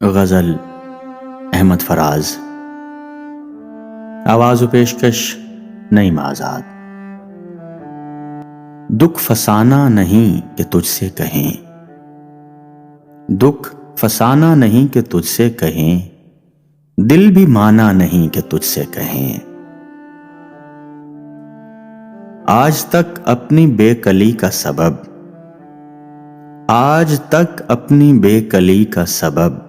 غزل احمد فراز، آواز و پیشکش نعیم آزاد۔ دکھ فسانہ نہیں کہ تجھ سے کہیں، دکھ فسانہ نہیں کہ تجھ سے کہیں، دل بھی مانا نہیں کہ تجھ سے کہیں۔ آج تک اپنی بے کلی کا سبب، آج تک اپنی بے کلی کا سبب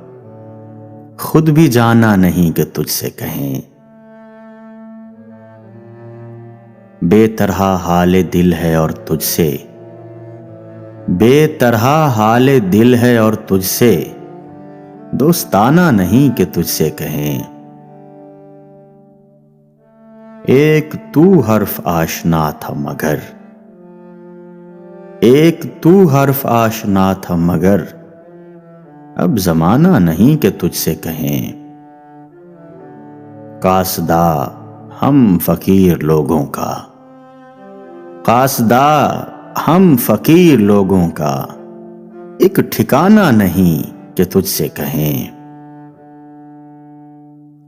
خود بھی جانا نہیں کہ تجھ سے کہیں۔ بے طرح حال دل ہے اور تجھ سے، بے طرح حال دل ہے اور تجھ سے دوستانہ نہیں کہ تجھ سے کہیں۔ ایک تو حرف آشنا تھا مگر، ایک تو حرف آشنا تھا مگر اب زمانہ نہیں کہ تجھ سے کہیں۔ قاصدہ ہم فقیر لوگوں کا، قاصدہ ہم فقیر لوگوں کا ایک ٹھکانہ نہیں کہ تجھ سے کہیں۔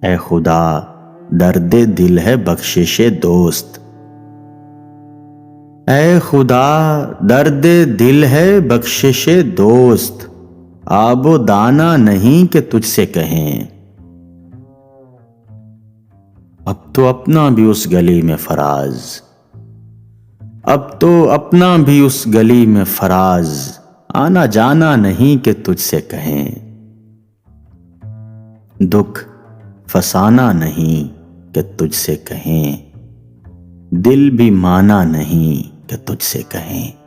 اے خدا درد دل ہے بخشش دوست، اے خدا درد دل ہے بخشش دوست آب و دانہ نہیں کہ تجھ سے کہیں۔ اب تو اپنا بھی اس گلی میں فراز، اب تو اپنا بھی اس گلی میں فراز آنا جانا نہیں کہ تجھ سے کہیں۔ دکھ فسانہ نہیں کہ تجھ سے کہیں، دل بھی مانا نہیں کہ تجھ سے کہیں۔